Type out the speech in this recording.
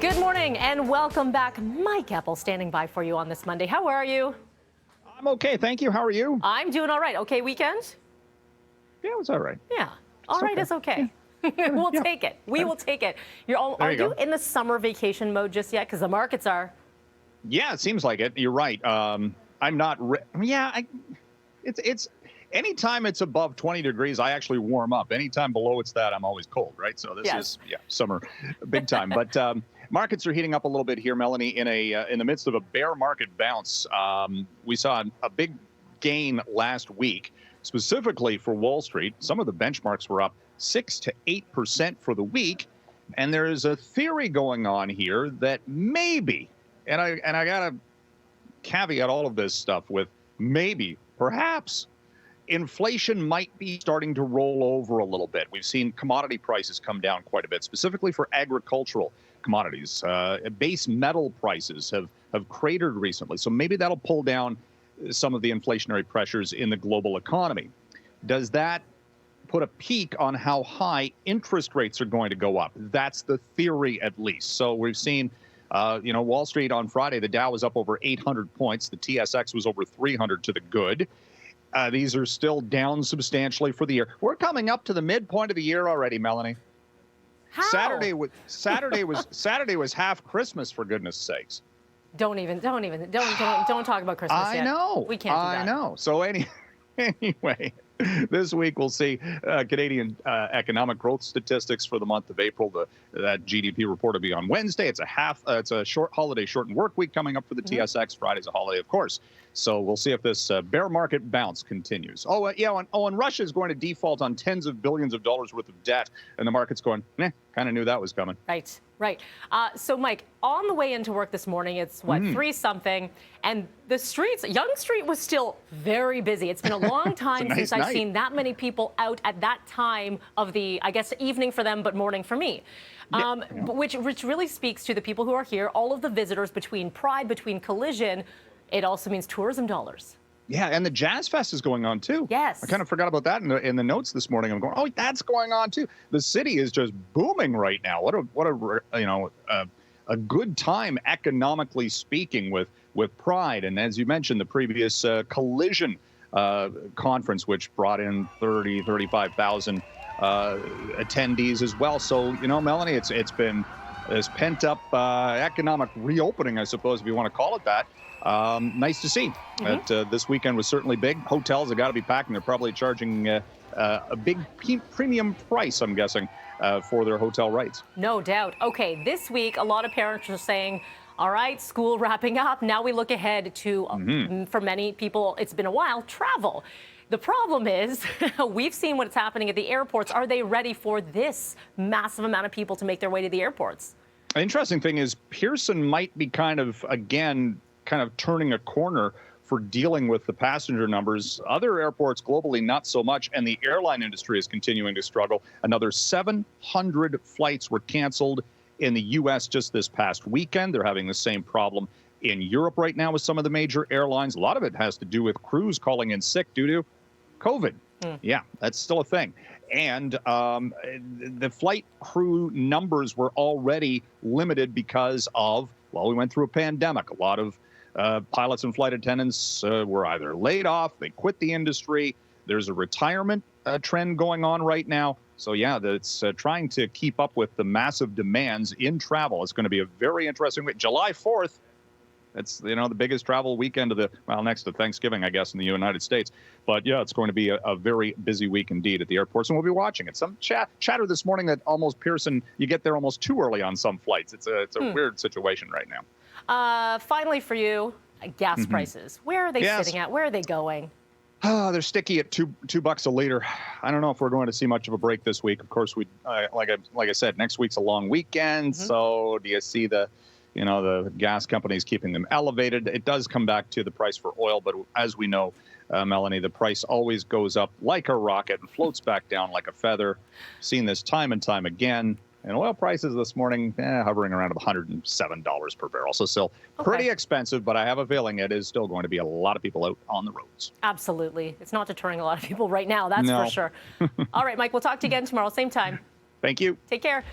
Good morning and welcome back. Mike Eppel standing by for you on this Monday. How are you? I'm okay, thank you. How are you? I'm doing all right. Okay weekend? Yeah, it was all right. Yeah. All right is okay. We'll take it. We will take it. Are you in the summer vacation mode just yet? Because the markets are. Yeah, it seems like it. You're right. I'm not. It's anytime it's above 20 degrees, I actually warm up. Anytime below it's that, I'm always cold, right? So this is summer, big time. But markets are heating up a little bit here, Melanie. In the midst of a bear market bounce, we saw a big gain last week, specifically for Wall Street. Some of the benchmarks were up 6 to 8% for the week, and there is a theory going on here that maybe, and I gotta caveat all of this stuff with maybe, perhaps, inflation might be starting to roll over a little bit. We've seen commodity prices come down quite a bit, specifically for agricultural commodities. Base metal prices have cratered recently, so maybe that'll pull down some of the inflationary pressures in the global economy. Does that put a peak on how high interest rates are going to go up? That's the theory, at least. So we've seen, Wall Street on Friday, the Dow was up over 800 points. The TSX was over 300 to the good. These are still down substantially for the year. We're coming up to the midpoint of the year already, Melanie. How? Saturday was half Christmas, for goodness sakes. Don't talk about Christmas yet. I know. We can't do that. I know. So anyway, this week we'll see Canadian economic growth statistics for the month of April. That GDP report will be on Wednesday. It's a short holiday, shortened work week coming up for the TSX. Friday's a holiday, of course. So we'll see if this bear market bounce continues. And Russia is going to default on tens of billions of dollars worth of debt, and the market's going, kind of knew that was coming. Right. So, Mike, on the way into work this morning, it's 3 something, and the streets, Yonge Street was still very busy. It's been a long time since I've seen that many people out at that time of the, I guess, evening for them, but morning for me. Which really speaks to the people who are here, all of the visitors between Pride, between Collision. It also means tourism dollars. Yeah, and the Jazz Fest is going on too. Yes. I kind of forgot about that in the notes this morning. I'm going, that's going on too. The city is just booming right now. What a good time economically speaking with Pride, and as you mentioned, the previous Collision conference, which brought in 35,000 attendees as well. So Melanie, it's been this pent up economic reopening, I suppose, if you want to call it that. Nice to see that this weekend was certainly big. Hotels have got to be packed, and they're probably charging a big premium price, I'm guessing, for their hotel rates. No doubt. Okay, this week, a lot of parents are saying, all right, school wrapping up. Now we look ahead to, for many people, it's been a while, travel. The problem is we've seen what's happening at the airports. Are they ready for this massive amount of people to make their way to the airports? The interesting thing is Pearson might be kind of turning a corner for dealing with the passenger numbers. Other airports globally, not so much, and the airline industry is continuing to struggle. Another 700 flights were canceled in the U.S. just this past weekend. They're having the same problem in Europe right now with some of the major airlines. A lot of it has to do with crews calling in sick due to COVID. Yeah, that's still a thing. And the flight crew numbers were already limited because of, we went through a pandemic. A lot of pilots and flight attendants were either laid off, they quit the industry. There's a retirement trend going on right now. So, it's trying to keep up with the massive demands in travel. It's going to be a very interesting week. July 4th, that's, the biggest travel weekend of next to Thanksgiving, I guess, in the United States. But, it's going to be a very busy week indeed at the airports, and we'll be watching it. Some chatter this morning that almost Pearson, you get there almost too early on some flights. It's a weird situation right now. Finally for you, gas prices. Where are they sitting at? Where are they going? They're sticky at $2 a liter. I don't know if we're going to see much of a break this week. Of course, like I said, next week's a long weekend. So do you see the gas companies keeping them elevated? It does come back to the price for oil, but as we know, Melanie, the price always goes up like a rocket and floats back down like a feather. Seen this time and time again. And oil prices this morning hovering around $107 per barrel. So still pretty expensive, but I have a feeling it is still going to be a lot of people out on the roads. Absolutely. It's not deterring a lot of people right now, that's for sure. All right, Mike, we'll talk to you again tomorrow, same time. Thank you. Take care.